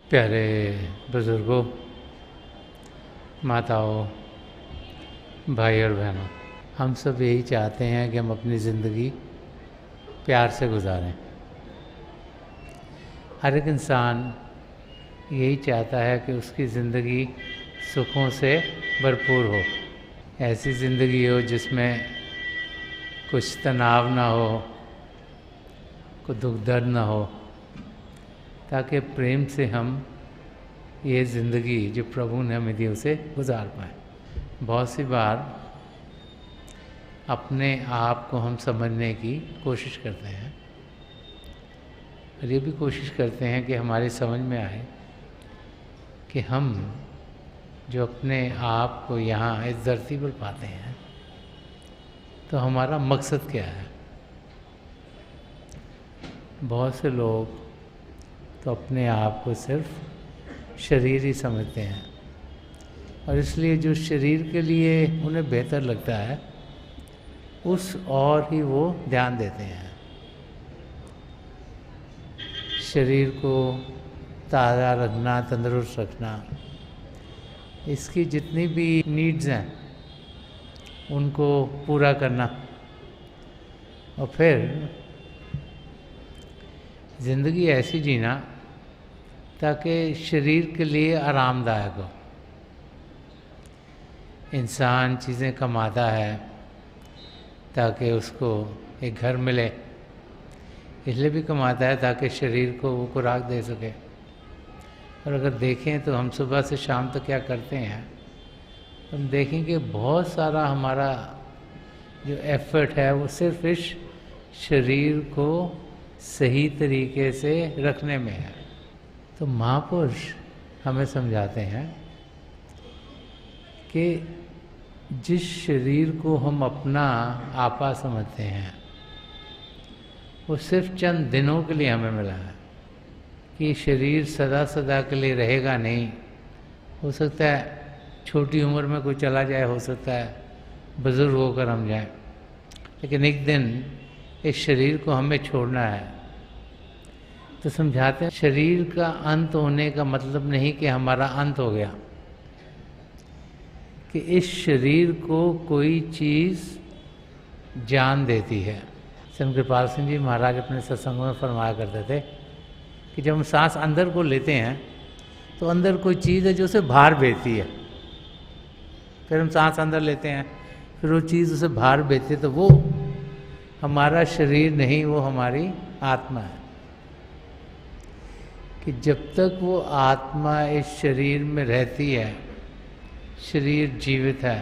प्यारे बुजुर्गों, माताओं, भाई और बहनों, हम सब यही चाहते हैं कि हम अपनी ज़िंदगी प्यार से गुजारें। हर एक इंसान यही चाहता है कि उसकी ज़िंदगी सुखों से भरपूर हो। ऐसी ज़िंदगी हो जिसमें कुछ तनाव ना हो, कोई दुख दर्द ना हो, ताकि प्रेम से हम ये ज़िंदगी जो प्रभु ने हमें दी उसे गुजार पाएँ। बहुत सी बार अपने आप को हम समझने की कोशिश करते हैं और ये भी कोशिश करते हैं कि हमारी समझ में आए कि हम जो अपने आप को यहाँ इस धरती पर पाते हैं तो हमारा मकसद क्या है। बहुत से लोग तो अपने आप को सिर्फ शरीर ही समझते हैं और इसलिए जो शरीर के लिए उन्हें बेहतर लगता है उस और ही वो ध्यान देते हैं। शरीर को ताज़ा रखना, तंदुरुस्त रखना, इसकी जितनी भी नीड्स हैं उनको पूरा करना और फिर ज़िंदगी ऐसी जीना ताकि शरीर के लिए आरामदायक हो। इंसान चीज़ें कमाता है ताकि उसको एक घर मिले, इसलिए भी कमाता है ताकि शरीर को वो खुराक दे सके। और अगर देखें तो हम सुबह से शाम तक क्या करते हैं, हम देखेंगे बहुत सारा हमारा जो एफर्ट है वो सिर्फ इस शरीर को सही तरीके से रखने में है। तो महापुरुष हमें समझाते हैं कि जिस शरीर को हम अपना आपा समझते हैं वो सिर्फ चंद दिनों के लिए हमें मिला है कि शरीर सदा सदा के लिए रहेगा नहीं। हो सकता है छोटी उम्र में कोई चला जाए, हो सकता है बुज़ुर्ग होकर हम जाएं, लेकिन एक दिन इस शरीर को हमें छोड़ना है। तो समझाते हैं शरीर का अंत होने का मतलब नहीं कि हमारा अंत हो गया, कि इस शरीर को कोई चीज़ जान देती है। संत कृपाल सिंह जी महाराज अपने सत्संगों में फरमाया करते थे कि जब हम सांस अंदर को लेते हैं तो अंदर कोई चीज़ है जो उसे बाहर भेजती है। फिर हम सांस अंदर लेते हैं, फिर वो चीज़ उसे बाहर भेजती है, तो वो हमारा शरीर नहीं, वो हमारी आत्मा है। कि जब तक वो आत्मा इस शरीर में रहती है शरीर जीवित है,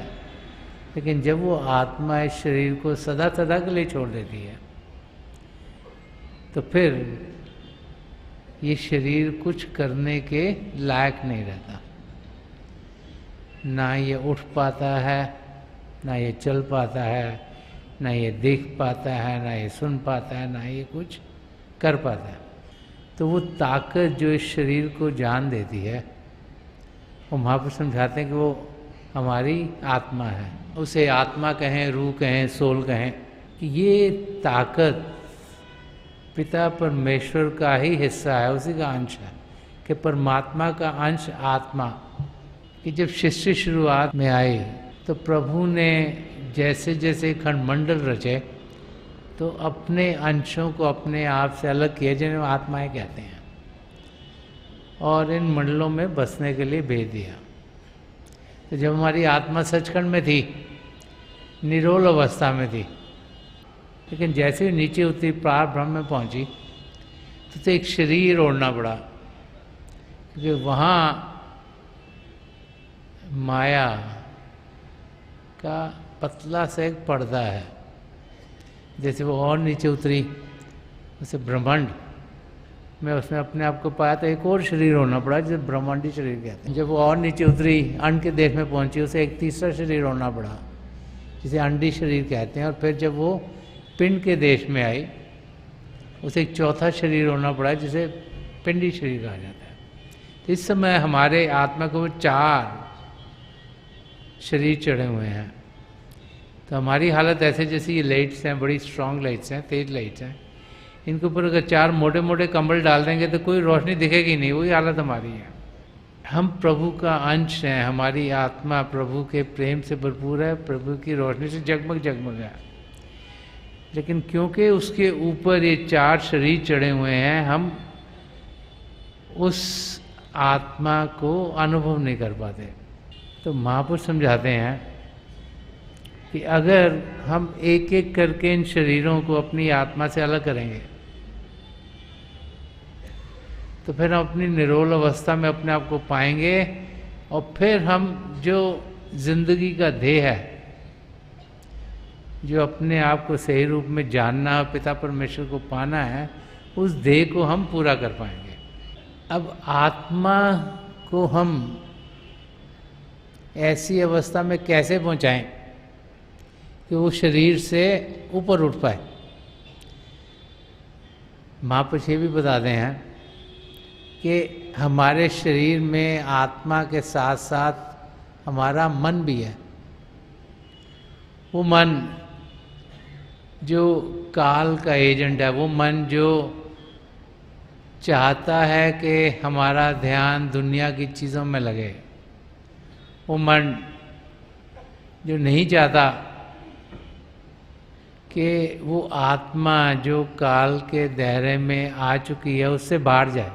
लेकिन जब वो आत्मा इस शरीर को सदा सदा के लिए छोड़ देती है तो फिर ये शरीर कुछ करने के लायक नहीं रहता। ना ये उठ पाता है, ना ये चल पाता है, ना ये देख पाता है, ना ये सुन पाता है, ना ये कुछ कर पाता है। तो वो ताकत जो इस शरीर को जान देती है वो महापुरुष समझाते हैं कि वो हमारी आत्मा है। उसे आत्मा कहें, रूह कहें, सोल कहें, कि ये ताकत पिता परमेश्वर का ही हिस्सा है, उसी का अंश है। कि परमात्मा का अंश आत्मा, कि जब सृष्टि शुरुआत में आई तो प्रभु ने जैसे जैसे खंडमंडल रचे तो अपने अंशों को अपने आप से अलग किए, जिन्हें आत्माएं कहते हैं, और इन मंडलों में बसने के लिए भेज दिया। तो जब हमारी आत्मा सचखंड में थी, निरोल अवस्था में थी, लेकिन जैसे ही नीचे उतरी, पार ब्रह्म में पहुंची, तो एक शरीर ओढ़ना पड़ा, क्योंकि वहाँ माया का पतला सा एक पर्दा है। जैसे वो और नीचे उतरी, उसे ब्रह्मांड में उसने अपने आप को पाया तो एक और शरीर होना पड़ा जिसे ब्रह्मांडी शरीर कहते हैं। जब वो और नीचे उतरी, अंड के देश में पहुंची, उसे एक तीसरा शरीर होना पड़ा जिसे अंडी शरीर कहते हैं। और फिर जब वो पिंड के देश में आई, उसे एक चौथा शरीर होना पड़ा जिसे पिंडी शरीर कहा जाता है। तो इस समय हमारे आत्मा को 4 शरीर चढ़े हुए हैं। तो हमारी हालत ऐसे, जैसे ये लाइट्स हैं, बड़ी स्ट्रांग लाइट्स हैं, तेज लाइट्स हैं, इनके ऊपर अगर 4 मोटे मोटे कंबल डाल देंगे तो कोई रोशनी दिखेगी नहीं, वही हालत हमारी है। हम प्रभु का अंश हैं, हमारी आत्मा प्रभु के प्रेम से भरपूर है, प्रभु की रोशनी से जगमग जगमग है। लेकिन क्योंकि उसके ऊपर ये 4 शरीर चढ़े हुए हैं, हम उस आत्मा को अनुभव नहीं कर पाते। तो महापुरुष समझाते हैं कि अगर हम एक एक करके इन शरीरों को अपनी आत्मा से अलग करेंगे तो फिर हम अपनी निरोल अवस्था में अपने आप को पाएंगे, और फिर हम जो जिंदगी का ध्येय है, जो अपने आप को सही रूप में जानना, पिता परमेश्वर को पाना है, उस ध्येय को हम पूरा कर पाएंगे। अब आत्मा को हम ऐसी अवस्था में कैसे पहुंचाएं कि वो शरीर से ऊपर उठ पाए। महापुरुष ये भी बताते हैं कि हमारे शरीर में आत्मा के साथ साथ हमारा मन भी है। वो मन जो काल का एजेंट है, वो मन जो चाहता है कि हमारा ध्यान दुनिया की चीज़ों में लगे, वो मन जो नहीं चाहता कि वो आत्मा जो काल के दायरे में आ चुकी है उससे बाहर जाए।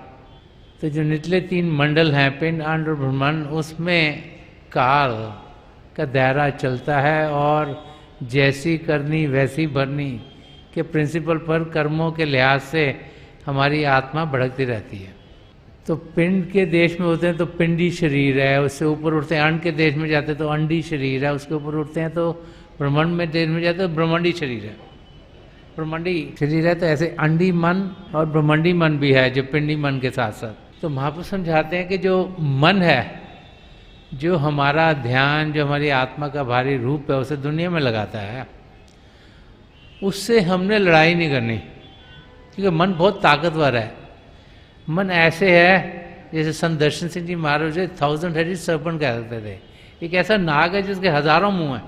तो जो निचले 3 मंडल हैं, पिंड, अंड और ब्रह्मांड, उसमें काल का दायरा चलता है और जैसी करनी वैसी भरनी के प्रिंसिपल पर कर्मों के लिहाज से हमारी आत्मा भड़कती रहती है। तो पिंड के देश में होते हैं तो पिंडी शरीर है, उससे ऊपर उठते हैं। अंड के देश में जाते हैं तो अंडी शरीर है, उसके ऊपर उठते हैं तो ब्रह्मांड में देश में जाते हैं तो ब्रह्मांडी शरीर है। ब्रह्मांडी शरीर है तो ऐसे अंडी मन और ब्रह्मांडी मन भी है जो पिंडी मन के साथ साथ। तो महापुरुष समझाते हैं कि जो मन है, जो हमारा ध्यान, जो हमारी आत्मा का भारी रूप है, उसे दुनिया में लगाता है, उससे हमने लड़ाई नहीं करनी, क्योंकि मन बहुत ताकतवर है। मन ऐसे है जैसे संत दर्शन सिंह जी महाराज 1000 हेडेड सर्पेंट कह सकते थे। एक ऐसा नाग है जिसके हजारों मुंह हैं,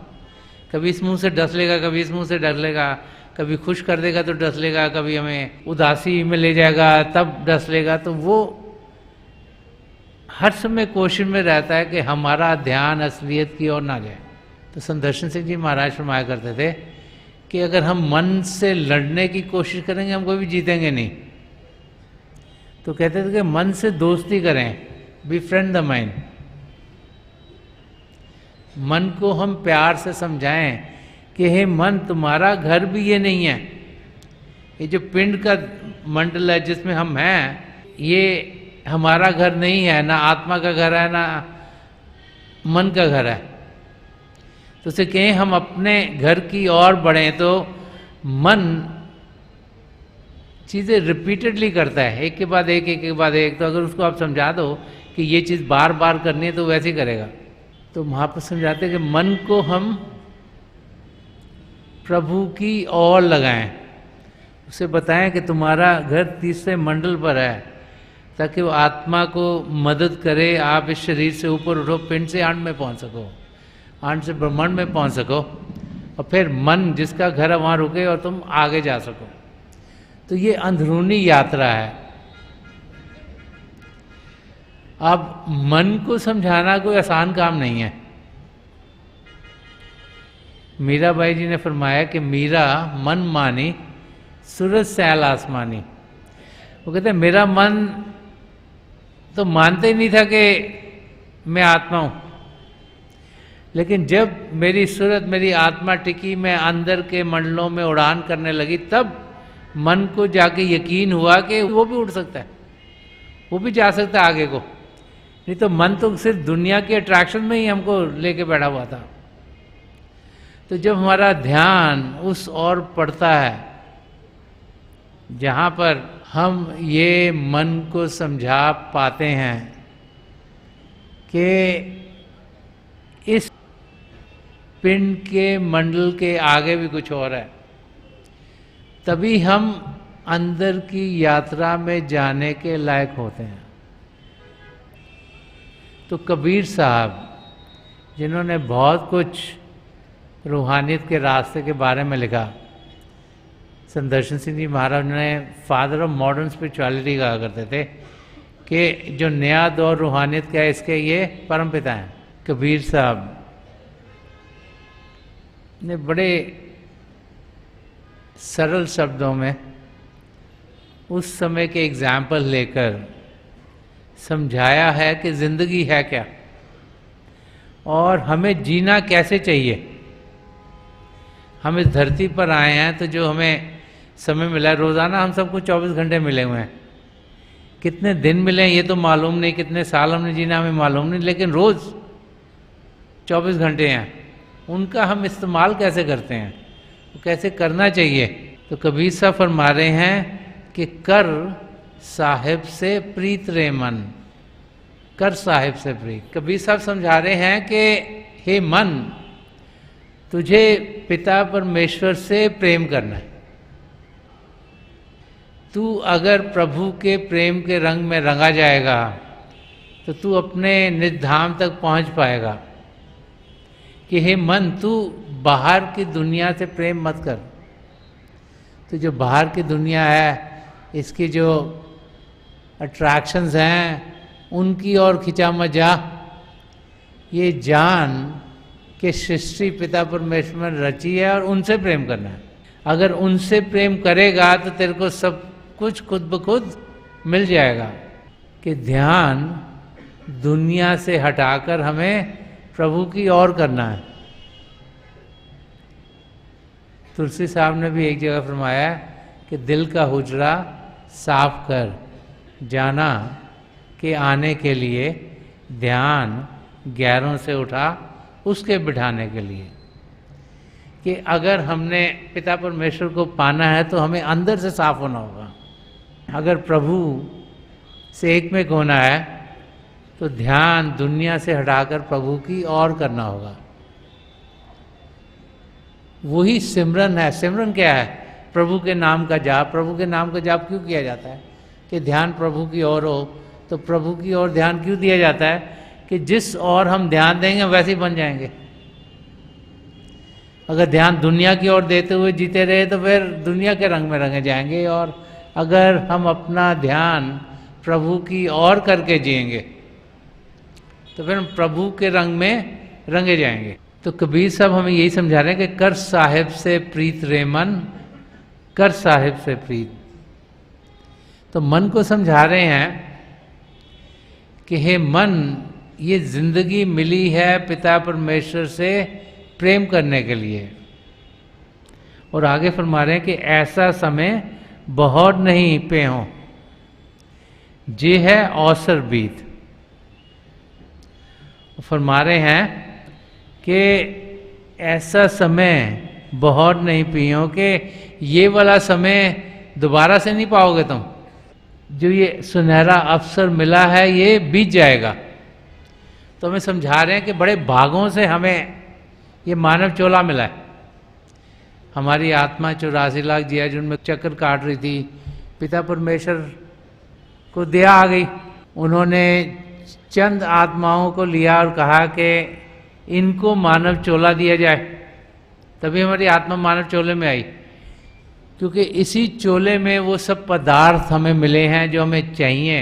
कभी इस मुंह से डस लेगा, कभी इस मुंह से डस लेगा, कभी खुश कर देगा तो डस लेगा, कभी हमें उदासी में ले जाएगा तब डस लेगा। तो वो हर समय कोशिश में रहता है कि हमारा ध्यान असलियत की ओर ना जाए। तो संत दर्शन सिंह जी महाराज फरमाया करते थे कि अगर हम मन से लड़ने की कोशिश करेंगे हम कभी जीतेंगे नहीं। तो कहते थे कि मन से दोस्ती करें, बिफ्रेंड द माइंड। मन को हम प्यार से समझाएं कि हे मन, तुम्हारा घर भी ये नहीं है, ये जो पिंड का मंडल है जिसमें हम हैं, ये हमारा घर नहीं है, ना आत्मा का घर है ना मन का घर है। तो उसे कहें हम अपने घर की ओर बढ़ें। तो मन चीज़ें रिपीटेडली करता है, एक के बाद एक, एक के बाद एक। तो अगर उसको आप समझा दो कि ये चीज़ बार बार करनी है तो वैसे ही करेगा। तो महापुरुष समझाते हैं कि मन को हम प्रभु की ओर लगाएं, उसे बताएं कि तुम्हारा घर तीसरे मंडल पर है, ताकि वो आत्मा को मदद करे, आप इस शरीर से ऊपर उठो, पिंड से अंड में पहुंच सको, अंड से ब्रह्मांड में पहुंच सको, और फिर मन जिसका घर है वहाँ रुके और तुम आगे जा सको। तो ये अंदरूनी यात्रा है। अब मन को समझाना कोई आसान काम नहीं है। मीराबाई जी ने फरमाया कि मीरा मन मानी सूरज सैल आसमानी। वो कहते हैं मेरा मन तो मानते ही नहीं था कि मैं आत्मा हूं, लेकिन जब मेरी सूरत, मेरी आत्मा टिकी, मैं अंदर के मंडलों में उड़ान करने लगी, तब मन को जाके यकीन हुआ कि वो भी उड़ सकता है, वो भी जा सकता है आगे को। नहीं तो मन तो सिर्फ दुनिया के अट्रैक्शन में ही हमको लेके बैठा हुआ था। तो जब हमारा ध्यान उस ओर पड़ता है जहाँ पर हम ये मन को समझा पाते हैं कि इस पिंड के मंडल के आगे भी कुछ और है, तभी हम अंदर की यात्रा में जाने के लायक होते हैं। तो कबीर साहब, जिन्होंने बहुत कुछ रूहानियत के रास्ते के बारे में लिखा, संत दर्शन सिंह जी महाराज ने फादर ऑफ मॉडर्न स्पिरिचुअलिटी कहा करते थे कि जो नया दौर रूहानियत का है इसके ये परमपिता हैं। कबीर साहब ने बड़े सरल शब्दों में उस समय के एग्जाम्पल लेकर समझाया है कि जिंदगी है क्या और हमें जीना कैसे चाहिए। हम इस धरती पर आए हैं तो जो हमें समय मिला है, रोज़ाना हम सबको 24 घंटे मिले हुए हैं। कितने दिन मिले हैं ये तो मालूम नहीं, कितने साल हमने जीना हमें मालूम नहीं, लेकिन रोज़ 24 घंटे हैं, उनका हम इस्तेमाल कैसे करते हैं, तो कैसे करना चाहिए। तो कबीर साहब फरमा रहे हैं कि कर साहिब से प्रीत रे मन, कर साहिब से प्रीत। कबीर साहब समझा रहे हैं कि हे मन, तुझे पिता परमेश्वर से प्रेम करना है। तू अगर प्रभु के प्रेम के रंग में रंगा जाएगा तो तू अपने निज धाम तक पहुंच पाएगा। कि हे मन, तू बाहर की दुनिया से प्रेम मत कर। तो जो बाहर की दुनिया है, इसकी जो अट्रैक्शंस हैं उनकी ओर खिंचा मत जा। ये जान कि सृष्टि पिता परमेश्वर ने रची है और उनसे प्रेम करना है। अगर उनसे प्रेम करेगा तो तेरे को सब कुछ खुद ब खुद मिल जाएगा। कि ध्यान दुनिया से हटाकर हमें प्रभु की ओर करना है। तुलसी साहब ने भी एक जगह फरमाया कि दिल का हुजरा साफ कर, जाना कि आने के लिए ध्यान गैरों से उठा उसके बिठाने के लिए। कि अगर हमने पिता परमेश्वर को पाना है तो हमें अंदर से साफ होना होगा। अगर प्रभु से एक में होना है तो ध्यान दुनिया से हटाकर प्रभु की ओर करना होगा। वही सिमरन है। सिमरन क्या है? प्रभु के नाम का जाप। प्रभु के नाम का जाप क्यों किया जाता है? कि ध्यान प्रभु की ओर हो। तो प्रभु की ओर ध्यान क्यों दिया जाता है? कि जिस ओर हम ध्यान देंगे वैसे ही बन जाएंगे। अगर ध्यान दुनिया की ओर देते हुए जीते रहे तो फिर दुनिया के रंग में रंगे जाएंगे, और अगर हम अपना ध्यान प्रभु की ओर करके जिएंगे तो फिर हम प्रभु के रंग में रंगे जाएंगे। तो कबीर साहब हमें यही समझा रहे हैं कि कर साहिब से प्रीत रे मन, कर साहिब से प्रीत। तो मन को समझा रहे हैं कि हे मन, ये जिंदगी मिली है पिता परमेश्वर से प्रेम करने के लिए। और आगे फरमा रहे हैं कि ऐसा समय बहुत नहीं पे हो, जे है अवसर बीत। फरमा रहे हैं कि ऐसा समय बहुत नहीं पियो कि ये वाला समय दोबारा से नहीं पाओगे तुम। जो ये सुनहरा अवसर मिला है ये बीत जाएगा। तो हमें समझा रहे हैं कि बड़े भागों से हमें ये मानव चोला मिला है। हमारी आत्मा 84 लाख जियाजुन में चक्कर काट रही थी, पिता परमेश्वर को दया आ गई। उन्होंने चंद आत्माओं को लिया और कहा कि इनको मानव चोला दिया जाए। तभी हमारी आत्मा मानव चोले में आई, क्योंकि इसी चोले में वो सब पदार्थ हमें मिले हैं जो हमें चाहिए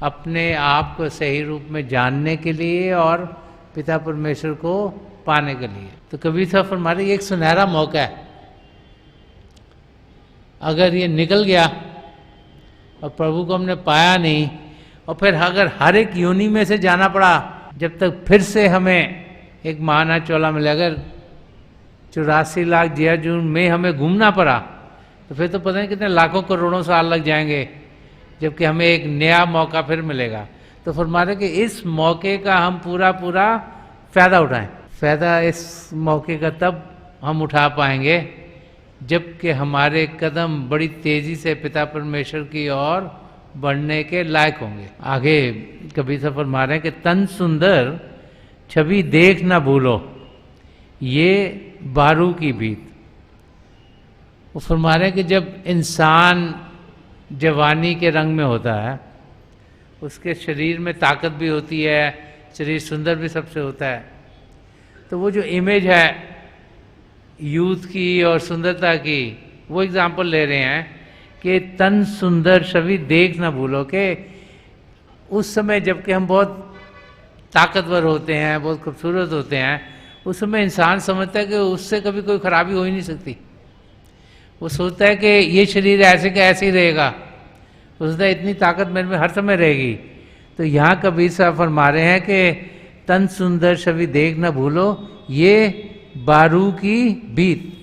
अपने आप को सही रूप में जानने के लिए और पिता परमेश्वर को पाने के लिए। तो कबीर साहब फरमा रहे एक सुनहरा मौका है। अगर ये निकल गया और प्रभु को हमने पाया नहीं, और फिर अगर हर एक योनि में से जाना पड़ा जब तक फिर से हमें एक महाना चोला मिले, अगर 84 लाख जियाजून में हमें घूमना पड़ा तो फिर तो पता नहीं कितने लाखों करोड़ों साल लग जाएंगे, जबकि हमें एक नया मौका फिर मिलेगा। तो फरमा रहे कि इस मौके का हम पूरा फ़ायदा उठाएं। फ़ायदा इस मौके का तब हम उठा पाएंगे जबकि हमारे कदम बड़ी तेज़ी से पिता परमेश्वर की ओर बढ़ने के लायक होंगे। आगे कबीर साहब फरमा रहे हैं कि तन सुंदर छवि देख ना भूलो, ये बारू की बीत। वो फरमा रहे हैं कि जब इंसान जवानी के रंग में होता है, उसके शरीर में ताकत भी होती है, शरीर सुंदर भी सबसे होता है, तो वो जो इमेज है यूथ की और सुंदरता की वो एग्जाम्पल ले रहे हैं कि तन सुंदर छवि देख ना भूलो, कि उस समय जबकि हम बहुत ताकतवर होते हैं, बहुत खूबसूरत होते हैं, उस समय इंसान समझता है कि उससे कभी कोई खराबी हो ही नहीं सकती। वो सोचता है कि ये शरीर ऐसे का ऐसे ही रहेगा, वो सोचता है इतनी ताकत मेरे में हर समय रहेगी। तो यहाँ कबीर साहब फरमा रहे हैं कि तन सुंदर छवि देख ना भूलो, ये बारू की बीत।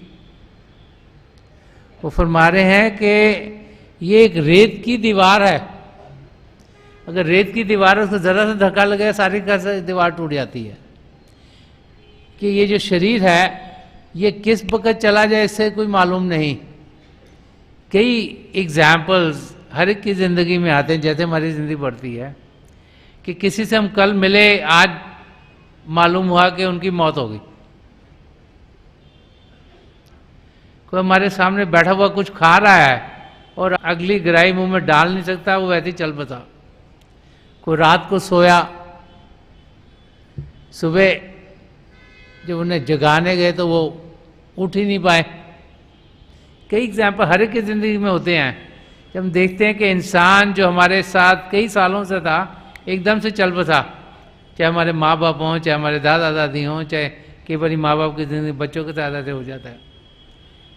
वो फरमा रहे हैं कि ये एक रेत की दीवार है, अगर रेत की दीवार है उसको जरा सा धक्का लगेगा सारी का सारी दीवार टूट जाती है। कि ये जो शरीर है ये किस वक्त चला जाए इससे कोई मालूम नहीं। कई एग्जाम्पल्स हर एक की ज़िंदगी में आते हैं, जैसे हमारी ज़िंदगी बढ़ती है कि किसी से हम कल मिले, आज मालूम हुआ कि उनकी मौत हो गई। कोई हमारे सामने बैठा हुआ कुछ खा रहा है और अगली गिराई मुंह में डाल नहीं सकता, वो वैसे ही चल बसा। कोई रात को सोया, सुबह जब उन्हें जगाने गए तो वो उठ ही नहीं पाए। कई एग्जाम्पल हर एक की ज़िंदगी में होते हैं, जब हम देखते हैं कि इंसान जो हमारे साथ कई सालों से था एकदम से चल बसा, चाहे हमारे माँ बाप हों, चाहे हमारे दादा दादी हों, चाहे कई बार माँ बाप की ज़िंदगी बच्चों के साथ ऐसे हो जाता है,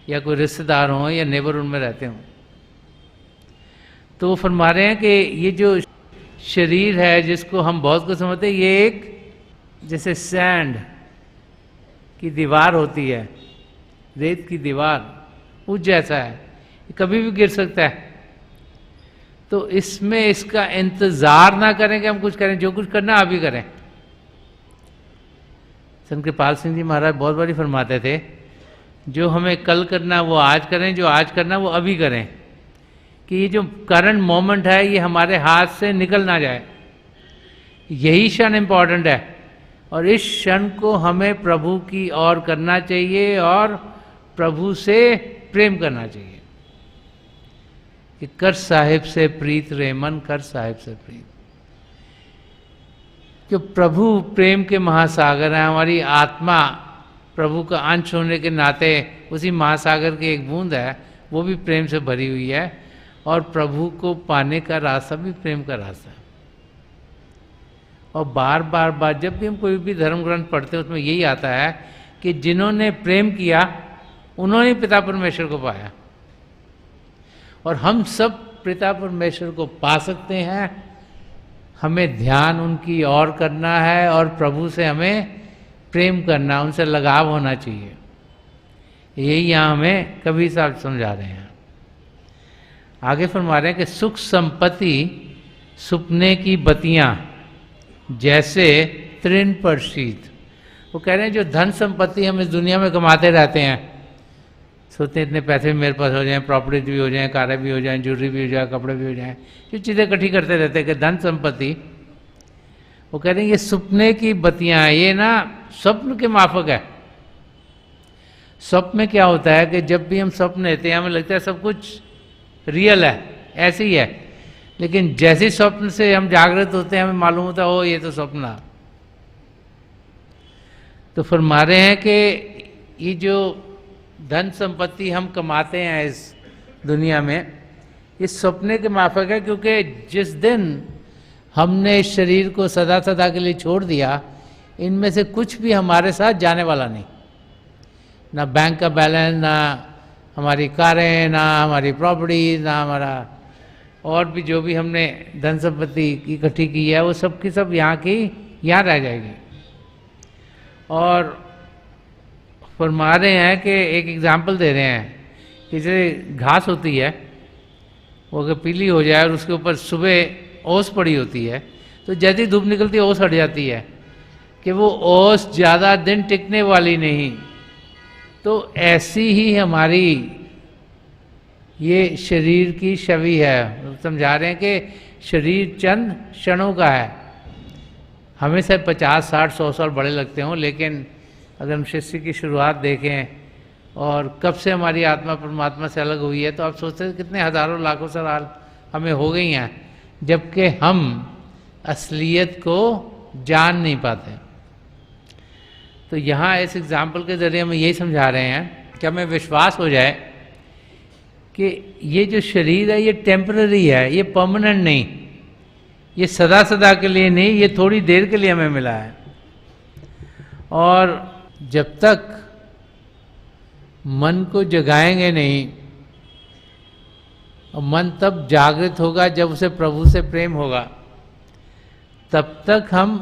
या कोई रिश्तेदार हों या नेबरहुड में रहते हों। तो वो फरमा रहे हैं कि ये जो शरीर है जिसको हम बहुत कुछ समझते हैं, ये एक जैसे सैंड की दीवार होती है, रेत की दीवार, उस जैसा है, कभी भी गिर सकता है। तो इसमें इसका इंतजार ना करें कि हम कुछ करें, जो कुछ करना अभी करें। संत कृपाल सिंह जी महाराज बहुत बारी फरमाते थे, जो हमें कल करना वो आज करें, जो आज करना वो अभी करें। कि ये जो करंट मोमेंट है ये हमारे हाथ से निकल ना जाए, यही क्षण इम्पॉर्टेंट है। और इस क्षण को हमें प्रभु की ओर करना चाहिए और प्रभु से प्रेम करना चाहिए। कि कर साहिब से प्रीत रे मन, कर साहिब से प्रीत। कि प्रभु प्रेम के महासागर हैं, हमारी आत्मा प्रभु का अंश होने के नाते उसी महासागर की एक बूंद है, वो भी प्रेम से भरी हुई है। और प्रभु को पाने का रास्ता भी प्रेम का रास्ता है। और बार बार जब भी हम कोई भी धर्म ग्रंथ पढ़ते हैं उसमें यही आता है कि जिन्होंने प्रेम किया उन्होंने पिता परमेश्वर को पाया। और हम सब पिता परमेश्वर को पा सकते हैं, हमें ध्यान उनकी ओर करना है और प्रभु से हमें प्रेम करना, उनसे लगाव होना चाहिए। यही यहाँ हमें कबीर साहब समझा रहे हैं। आगे फरमा रहे हैं कि सुख संपत्ति सुपने की बत्तियां जैसे तृण पर शीत। वो कह रहे हैं जो धन संपत्ति हम इस दुनिया में कमाते रहते हैं, सोचते हैं इतने पैसे मेरे पास हो जाएं, प्रॉपर्टी भी हो जाएं, कारें भी हो जाएं, ज्वेलरी भी हो जाए, कपड़े भी हो जाएं, जो चीज़ें इकट्ठी करते रहते हैं कि धन संपत्ति। वो कह रहे हैं ये सुपने की बत्तियां, ये ना स्वप्न के माफक है। स्वप्न में क्या होता है कि जब भी हम स्वप्न लेते हैं हमें लगता है सब कुछ रियल है, ऐसे ही है। लेकिन जैसे स्वप्न से हम जागृत होते हैं हमें मालूम होता है ओ ये तो स्वप्न है। तो फरमा रहे हैं कि ये जो धन संपत्ति हम कमाते हैं इस दुनिया में, इस सपने के माफक है। क्योंकि जिस दिन हमने इस शरीर को सदा सदा के लिए छोड़ दिया, इनमें से कुछ भी हमारे साथ जाने वाला नहीं। ना बैंक का बैलेंस, ना हमारी कारें, ना हमारी प्रॉपर्टी, ना हमारा और भी जो भी हमने धन संपत्ति इकट्ठी की है वो सब की सब यहाँ की यहाँ रह जाएगी। और फरमा रहे हैं कि एक एग्जाम्पल दे रहे हैं कि जैसे घास होती है, वो अगर पीली हो जाए और उसके ऊपर सुबह ओस पड़ी होती है तो जैसे ही धूप निकलती है ओस हट जाती है, कि वो ओस ज़्यादा दिन टिकने वाली नहीं। तो ऐसी ही हमारी ये शरीर की छवि है। समझा रहे हैं कि शरीर चंद क्षणों का है, हमें से 50, 60, 100 साल बड़े लगते हों, लेकिन अगर हम सृष्टि की शुरुआत देखें और कब से हमारी आत्मा परमात्मा से अलग हुई है तो आप सोचते हैं कितने हज़ारों लाखों साल हमें हो गई हैं, जबकि हम असलियत को जान नहीं पाते। तो यहाँ इस एग्जाम्पल के ज़रिए हमें यही समझा रहे हैं कि हमें विश्वास हो जाए कि ये जो शरीर है ये टेम्पररी है, ये परमानेंट नहीं, ये सदा सदा के लिए नहीं, ये थोड़ी देर के लिए हमें मिला है। और जब तक मन को जगाएंगे नहीं, और मन तब जागृत होगा जब उसे प्रभु से प्रेम होगा, तब तक हम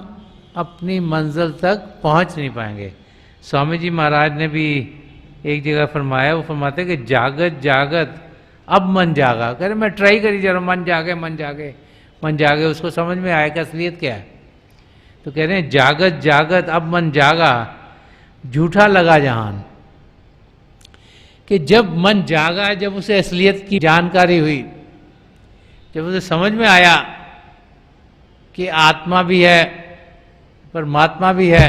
अपनी मंजिल तक पहुंच नहीं पाएंगे। स्वामी जी महाराज ने भी एक जगह फरमाया, वो फरमाते कि जागत जागत अब मन जागा। कह रहे मैं ट्राई करी जा रहा हूँ, मन जागे मन जागे मन जागे, उसको समझ में आएगा असलियत क्या है। तो कह रहे हैं जागत जागत अब मन जागा, झूठा लगा जहान। कि जब मन जागा, जब उसे असलियत की जानकारी हुई, जब उसे समझ में आया कि आत्मा भी है परमात्मा भी है,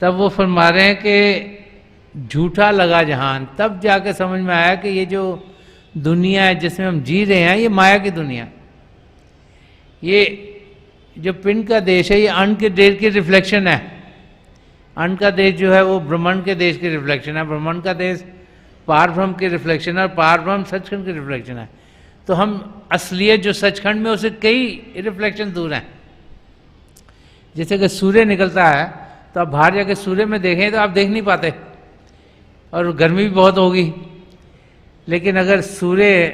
तब वो फरमा रहे हैं कि झूठा लगा जहान। तब जाके समझ में आया कि ये जो दुनिया है जिसमें हम जी रहे हैं, ये माया की दुनिया। ये जो पिंड का देश है, ये अन्न के देश की रिफ्लेक्शन है। अन्न का देश जो है वो ब्रह्मांड के देश की रिफ्लेक्शन है, ब्रह्मांड का देश पारब्रह्म की रिफ्लेक्शन है, और पारब्रह्म सचखंड की रिफ्लेक्शन है। तो हम असलियत जो सचखंड में, उससे कई रिफ्लेक्शन दूर हैं। जैसे कि सूर्य निकलता है तो आप बाहर जाके सूर्य में देखें तो आप देख नहीं पाते, और गर्मी भी बहुत होगी। लेकिन अगर सूर्य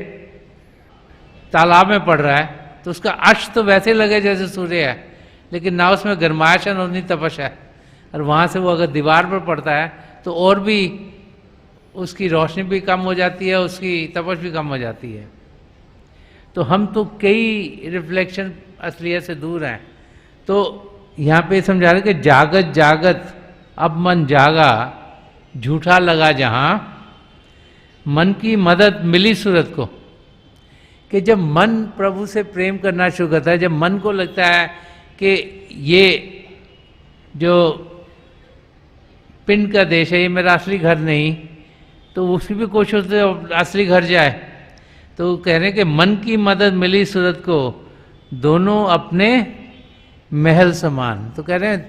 तालाब में पड़ रहा है तो उसका अक्ष तो वैसे लगे जैसे सूर्य है, लेकिन ना उसमें गर्माइश है, ना उतनी तपश है। और वहाँ से वो अगर दीवार पर पड़ता है तो और भी उसकी रोशनी भी कम हो जाती है, उसकी तपश भी कम हो जाती है। तो हम तो कई रिफ्लेक्शन असलियत से दूर हैं। तो यहाँ पे समझा रहे कि जागत जागत अब मन जागा, झूठा लगा जहाँ, मन की मदद मिली सूरत को। कि जब मन प्रभु से प्रेम करना शुरू करता है, जब मन को लगता है कि ये जो पिंड का देश है ये मेरा असली घर नहीं, तो उसकी भी कोशिश होती है असली घर जाए। तो कह रहे हैं कि मन की मदद मिली सूरत को, दोनों अपने महल समान। तो कह रहे हैं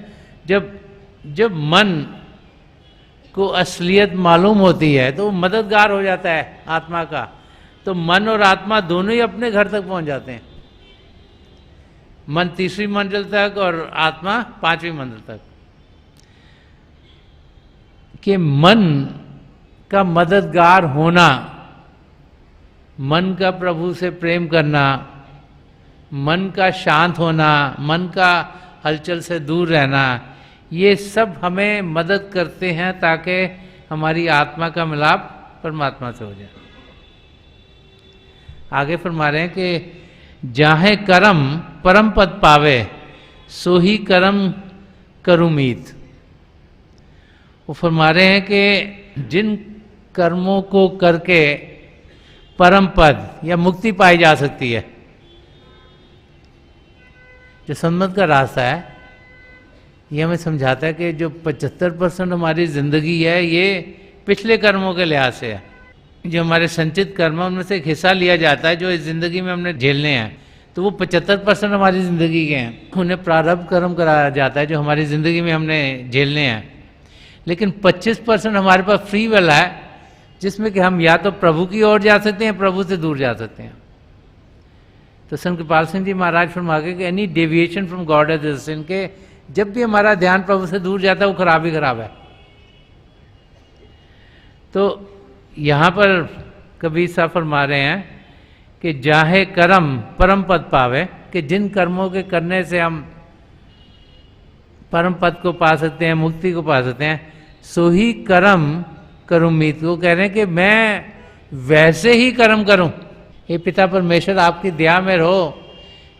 जब मन को असलियत मालूम होती है तो वो मददगार हो जाता है आत्मा का। तो मन और आत्मा दोनों ही अपने घर तक पहुंच जाते हैं। मन तीसरी मंजिल तक और आत्मा पांचवी मंजिल तक। कि मन का मददगार होना, मन का प्रभु से प्रेम करना, मन का शांत होना, मन का हलचल से दूर रहना, ये सब हमें मदद करते हैं ताकि हमारी आत्मा का मिलाप परमात्मा से हो जाए। आगे फरमा रहे हैं कि जाहे कर्म परम पद पावे, सो ही कर्म करुमीत। वो फरमा रहे हैं कि जिन कर्मों को करके परम पद या मुक्ति पाई जा सकती है, जो सन्मत का रास्ता है, ये हमें समझाता है कि जो 75% हमारी ज़िंदगी है ये पिछले कर्मों के लिहाज से है। जो हमारे संचित कर्म है उनमें से एक हिस्सा लिया जाता है जो इस ज़िंदगी में हमने झेलने हैं, तो वो 75% हमारी ज़िंदगी के हैं। उन्हें प्रारब्ध कर्म कराया जाता है जो हमारी ज़िंदगी में हमने झेलने हैं। लेकिन 25% हमारे पास फ्री विल है, जिसमें कि हम या तो प्रभु की ओर जा सकते हैं, प्रभु से दूर जा सकते हैं। तो संत कृपाल सिंह जी महाराज फरमाते हैं कि any deviation from God is a sin, के जब भी हमारा ध्यान प्रभु से दूर जाता है वो खराब ही खराब है। तो यहाँ पर कबीर साहब फरमा रहे हैं कि जाहे कर्म परम पद पावे, कि जिन कर्मों के करने से हम परम पद को पा सकते हैं, मुक्ति को पा सकते हैं, सो ही कर्म करुमीत। वो कह रहे हैं कि मैं वैसे ही कर्म करूं। हे पिता परमेश्वर, आपकी दया में रहो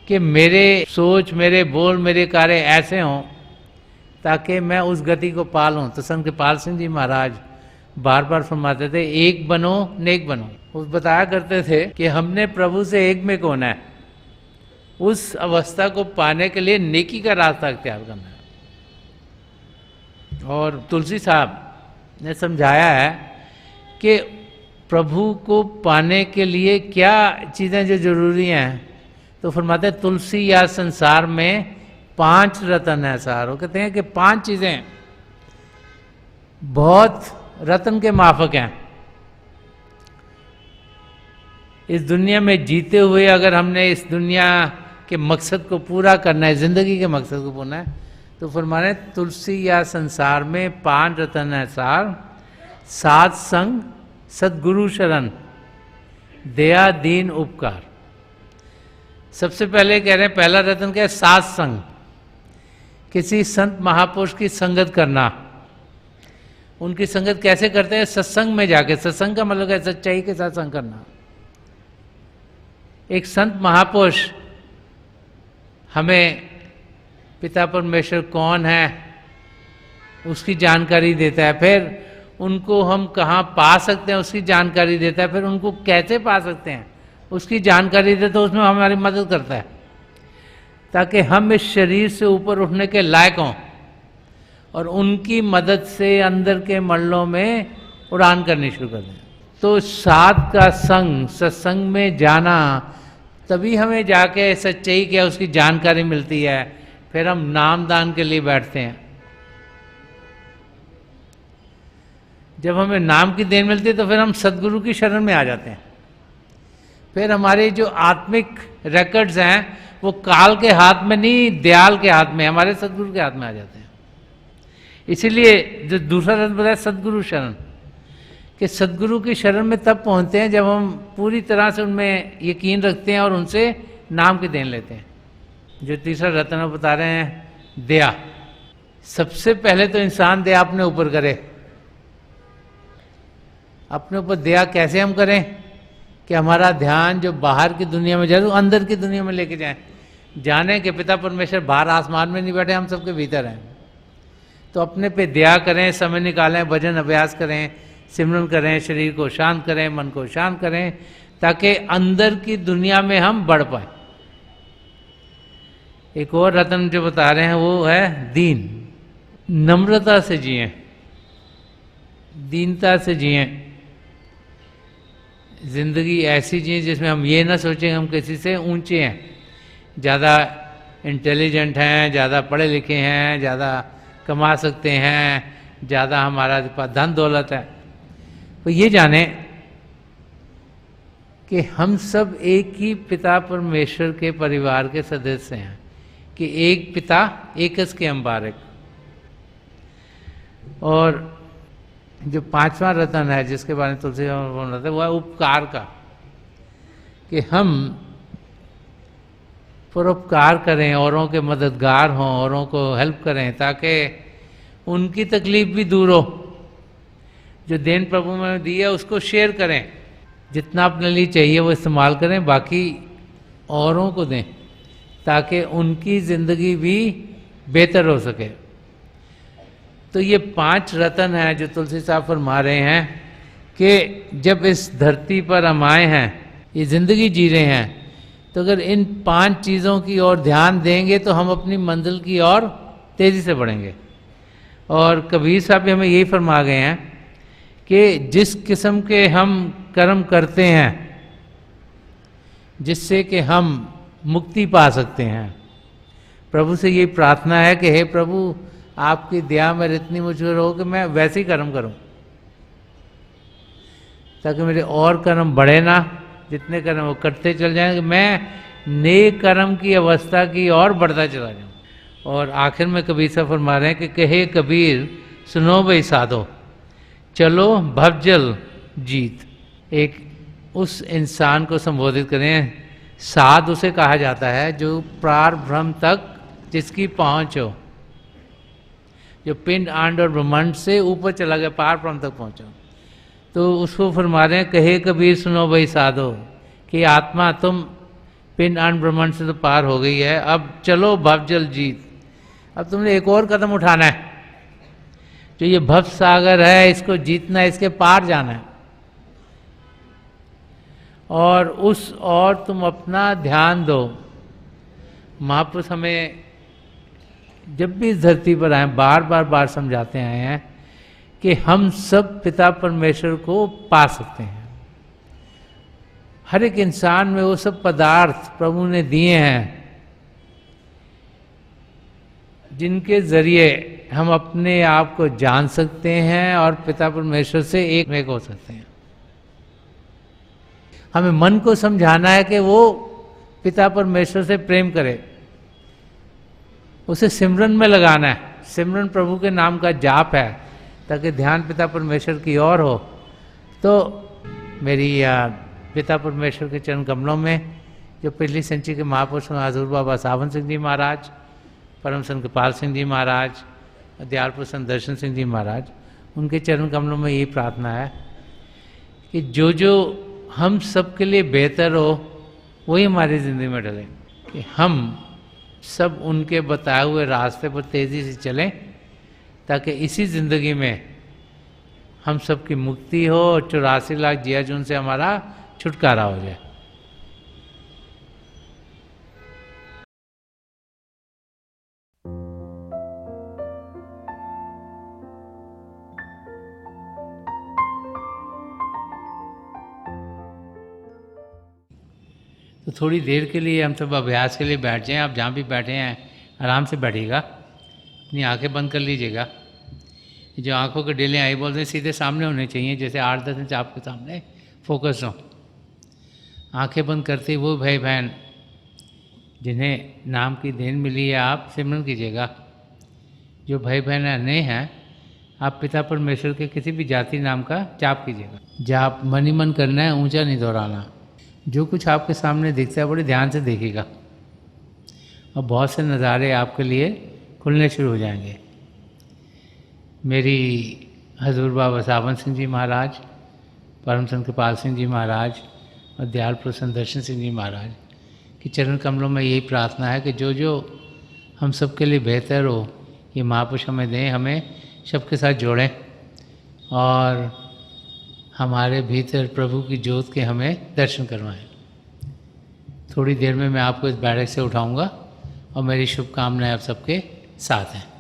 कि मेरे सोच, मेरे बोल, मेरे कार्य ऐसे हों ताकि मैं उस गति को पालूं। तो संत कृपाल सिंह जी महाराज बार बार फरमाते थे, एक बनो नेक बनो। वो बताया करते थे कि हमने प्रभु से एक में होना है, उस अवस्था को पाने के लिए नेकी का रास्ता अख्तियार करना है। और तुलसी साहब ने समझाया है कि प्रभु को पाने के लिए क्या चीज़ें जो जरूरी हैं। तो फरमाते हैं तुलसी या संसार में 5 रतन है सार। वो कहते हैं कि 5 चीज़ें बहुत रतन के माफक हैं। इस दुनिया में जीते हुए अगर हमने इस दुनिया के मकसद को पूरा करना है, जिंदगी के मकसद को पूरा है, तो फरमाने तुलसी या संसार में 5 रतन है सार, सात संग सदगुरु शरण दया दीन उपकार। सबसे पहले कह रहे हैं पहला रतन क्या है? सात संग, किसी संत महापुरुष की संगत करना। उनकी संगत कैसे करते हैं? सत्संग में जाके। सत्संग का मतलब है सच्चाई के साथ संग करना। एक संत महापुरुष हमें पिता परमेश्वर कौन है उसकी जानकारी देता है, फिर उनको हम कहाँ पा सकते हैं उसकी जानकारी देता है, फिर उनको कैसे पा सकते हैं उसकी जानकारी देता है, उसमें हमारी मदद करता है ताकि हम इस शरीर से ऊपर उठने के लायक हों और उनकी मदद से अंदर के मल्लों में उड़ान करनी शुरू कर दें। तो साध का संग, सत्संग में जाना, तभी हमें जाके सच्चाई क्या उसकी जानकारी मिलती है, फिर हम नाम दान के लिए बैठते हैं। जब हमें नाम की देन मिलती है तो फिर हम सदगुरु की शरण में आ जाते हैं। फिर हमारे जो आत्मिक रिकॉर्ड्स हैं वो काल के हाथ में नहीं, दयाल के हाथ में, हमारे सदगुरु के हाथ में आ जाते हैं। इसीलिए जो दूसरा रत्न बताया सदगुरु शरण, कि सदगुरु की शरण में तब पहुंचते हैं जब हम पूरी तरह से उनमें यकीन रखते हैं और उनसे नाम की देन लेते हैं। जो तीसरा रत्न बता रहे हैं दया। सबसे पहले तो इंसान दया अपने ऊपर करे। अपने ऊपर दया कैसे हम करें? कि हमारा ध्यान जो बाहर की दुनिया में जाए तो अंदर की दुनिया में लेके जाएं। जाने कि पिता परमेश्वर बाहर आसमान में नहीं बैठे, हम सबके भीतर हैं। तो अपने पे दया करें, समय निकालें, भजन अभ्यास करें, सिमरन करें, शरीर को शांत करें, मन को शांत करें, ताकि अंदर की दुनिया में हम बढ़ पाए। एक और रत्न जो बता रहे हैं वो है दीन। नम्रता से जिएं, दीनता से जिएं। जिंदगी ऐसी जिए जिसमें हम ये ना सोचें हम किसी से ऊंचे हैं, ज़्यादा इंटेलिजेंट हैं, ज़्यादा पढ़े लिखे हैं, ज़्यादा कमा सकते हैं, ज़्यादा हमारा पास धन दौलत है। तो ये जाने कि हम सब एक ही पिता परमेश्वर के परिवार के सदस्य हैं, कि एक पिता एकस के अंबारक। और जो 5वां रत्न है जिसके बारे में तुलसी बोल रहे थे वो है उपकार का, कि हम परोपकार करें, औरों के मददगार हों, औरों को हेल्प करें ताकि उनकी तकलीफ भी दूर हो। जो देन प्रभु में दी है उसको शेयर करें, जितना अपने लिए चाहिए वो इस्तेमाल करें, बाकी औरों को दें ताकि उनकी ज़िंदगी भी बेहतर हो सके। तो ये 5 रत्न हैं जो तुलसी साहब फरमा रहे हैं कि जब इस धरती पर हम आए हैं, ये ज़िंदगी जी रहे हैं, तो अगर इन 5 चीज़ों की ओर ध्यान देंगे तो हम अपनी मंजिल की ओर तेज़ी से बढ़ेंगे। और कबीर साहब भी हमें यही फरमा गए हैं कि जिस किस्म के हम कर्म करते हैं जिससे कि हम मुक्ति पा सकते हैं, प्रभु से ये प्रार्थना है कि हे प्रभु आपकी दया में इतनी मुझे हो कि मैं वैसे ही कर्म करूं ताकि मेरे और कर्म बढ़े ना, जितने कर्म वो करते चल जाएं, मैं नेक कर्म की अवस्था की ओर बढ़ता चला जाऊं। और आखिर में कबीर साहब फरमा रहे हैं कि कहे कबीर सुनो भाई साधो, चलो भवजल जीत। एक उस इंसान को संबोधित करें, साध उसे कहा जाता है जो प्रार ब्रह्म तक जिसकी पहुंच हो, जो पिंड आंड और ब्रह्मांड से ऊपर चला गया, पार ब्रह्म तक पहुंचा। तो उसको फरमा रहे हैं कहे कबीर सुनो भाई साधो, कि आत्मा तुम पिंड आंड ब्रह्मांड से तो पार हो गई है, अब चलो भवजल जीत। अब तुमने एक और कदम उठाना है, जो ये भव सागर है इसको जीतना है, इसके पार जाना है। और उस और तुम अपना ध्यान दो। महापुरुष हमें जब भी इस धरती पर आए बार समझाते आए हैं कि हम सब पिता परमेश्वर को पा सकते हैं। हर एक इंसान में वो सब पदार्थ प्रभु ने दिए हैं जिनके जरिए हम अपने आप को जान सकते हैं और पिता परमेश्वर से एक हो सकते हैं। हमें मन को समझाना है कि वो पिता परमेश्वर से प्रेम करे, उसे सिमरन में लगाना है। सिमरन प्रभु के नाम का जाप है ताकि ध्यान पिता परमेश्वर की ओर हो। तो मेरी पिता परमेश्वर के चरण कमलों में जो पिछली संचि के महापुरुष हजूर बाबा सावन सिंह जी महाराज, परम संत कृपाल सिंह जी महाराज, दयाल प्रसन्न दर्शन सिंह जी महाराज, उनके चरण कमलों में यही प्रार्थना है कि जो जो हम सबके लिए बेहतर हो वही हमारी ज़िंदगी में डले, कि हम सब उनके बताए हुए रास्ते पर तेज़ी से चलें ताकि इसी ज़िंदगी में हम सब की मुक्ति हो और 84 लाख जिया जून से हमारा छुटकारा हो जाए। तो थोड़ी देर के लिए हम सब अभ्यास के लिए बैठ जाएं। आप जहाँ भी बैठे हैं आराम से बैठिएगा, अपनी आंखें बंद कर लीजिएगा। जो आंखों के डेले आई बोलते हैं सीधे सामने होने चाहिए, जैसे 8-10 इंच आपके सामने फोकस हो। आंखें बंद करते ही वो भाई बहन जिन्हें नाम की देन मिली है आप सिमरन कीजिएगा। जो भाई बहन नए हैं आप पिता परमेश्वर के किसी भी जाति नाम का जाप कीजिएगा। जाप मन ही मन करना है, ऊंचा नहीं दोहराना। जो कुछ आपके सामने दिखता है बड़े ध्यान से देखिएगा और बहुत से नज़ारे आपके लिए खुलने शुरू हो जाएंगे। मेरी हजूर बाबा सावन सिंह जी महाराज, परम संत कृपाल सिंह जी महाराज और दयाल प्रसन्न दर्शन सिंह जी महाराज की चरण कमलों में यही प्रार्थना है कि जो जो हम सब के लिए बेहतर हो ये महापुरुष हमें दें, हमें सबके साथ जोड़ें और हमारे भीतर प्रभु की ज्योत के हमें दर्शन करवाएं। थोड़ी देर में मैं आपको इस बैठक से उठाऊंगा और मेरी शुभकामनाएं आप सबके साथ हैं।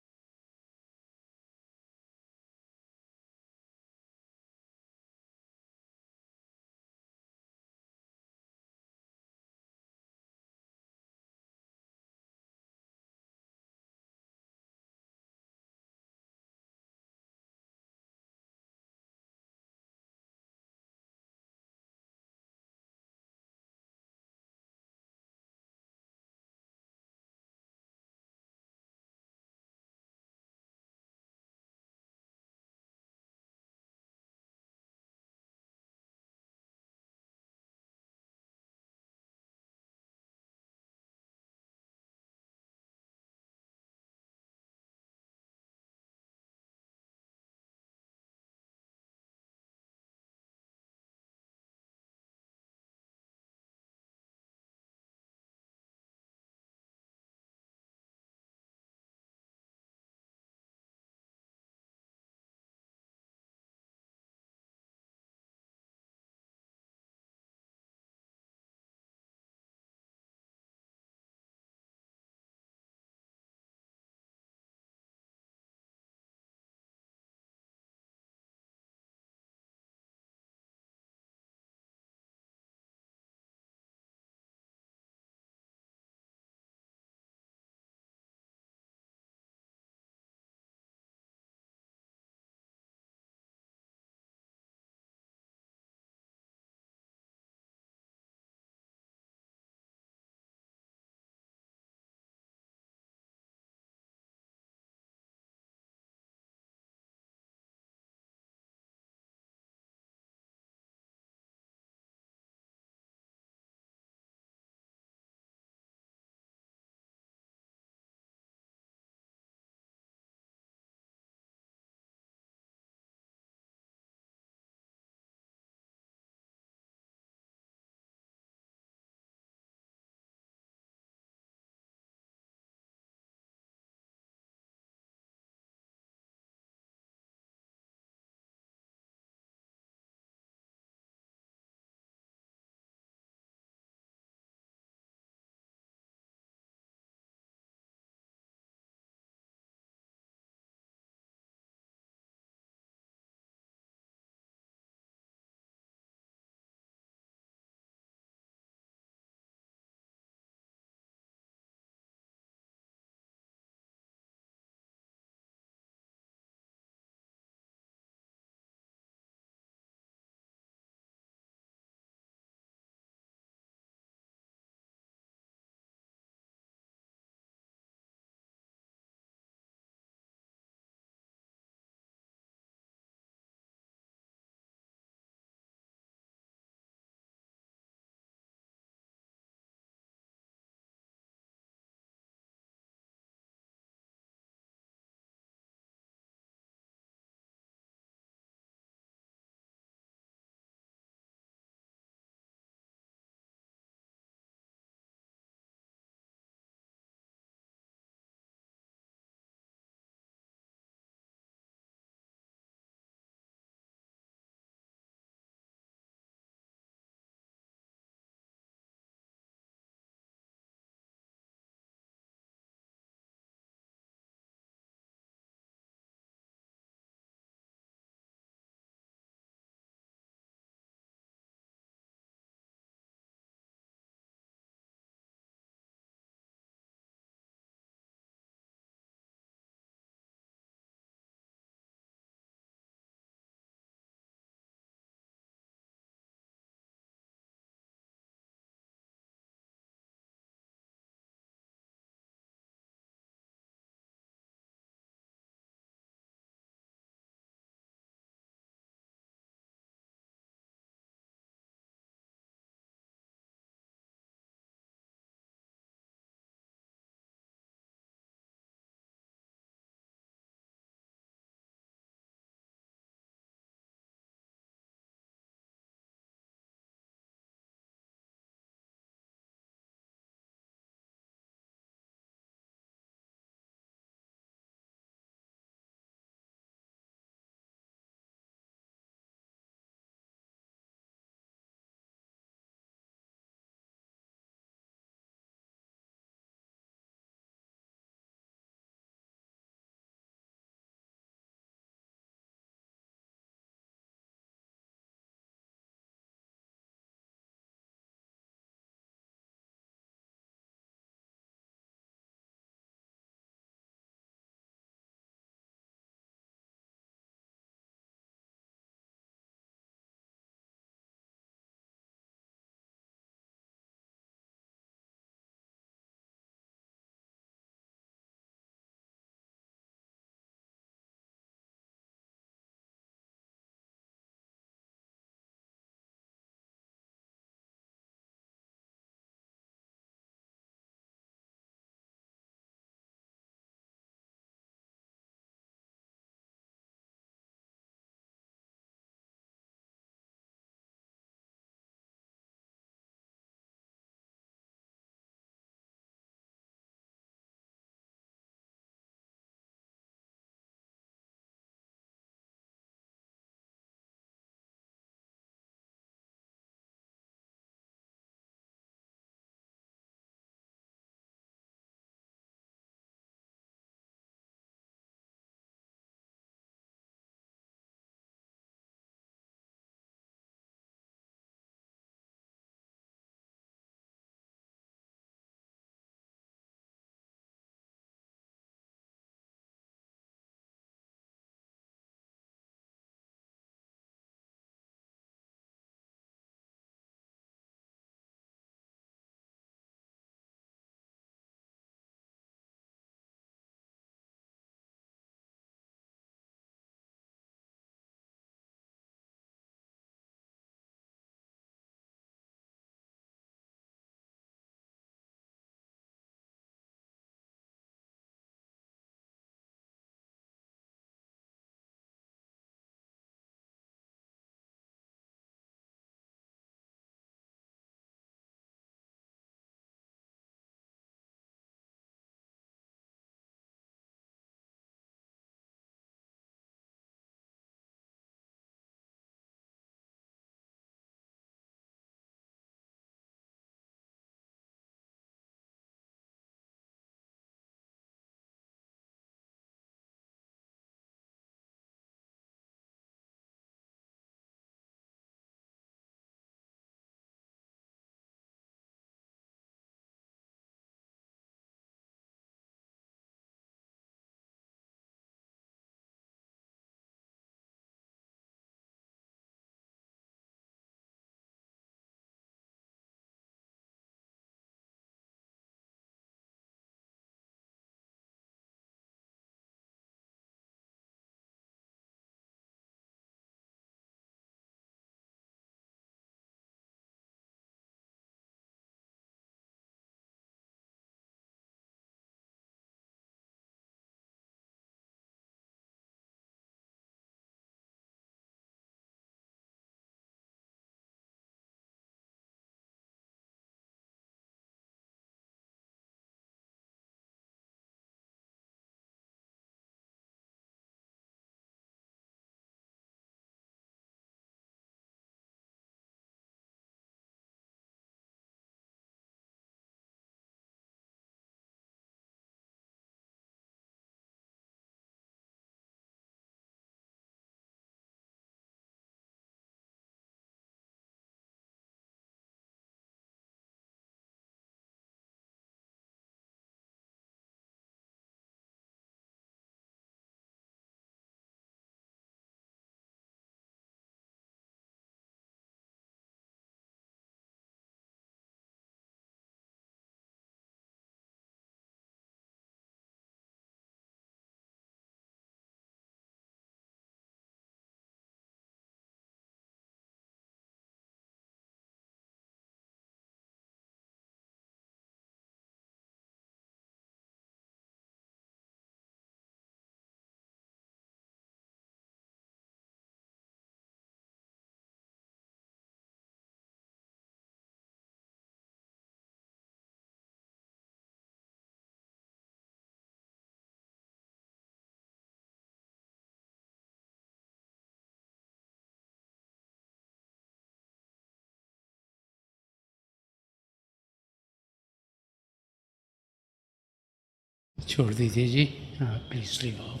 छोड़ दीजिए जी, हाँ प्लीज़ लीव ऑफ।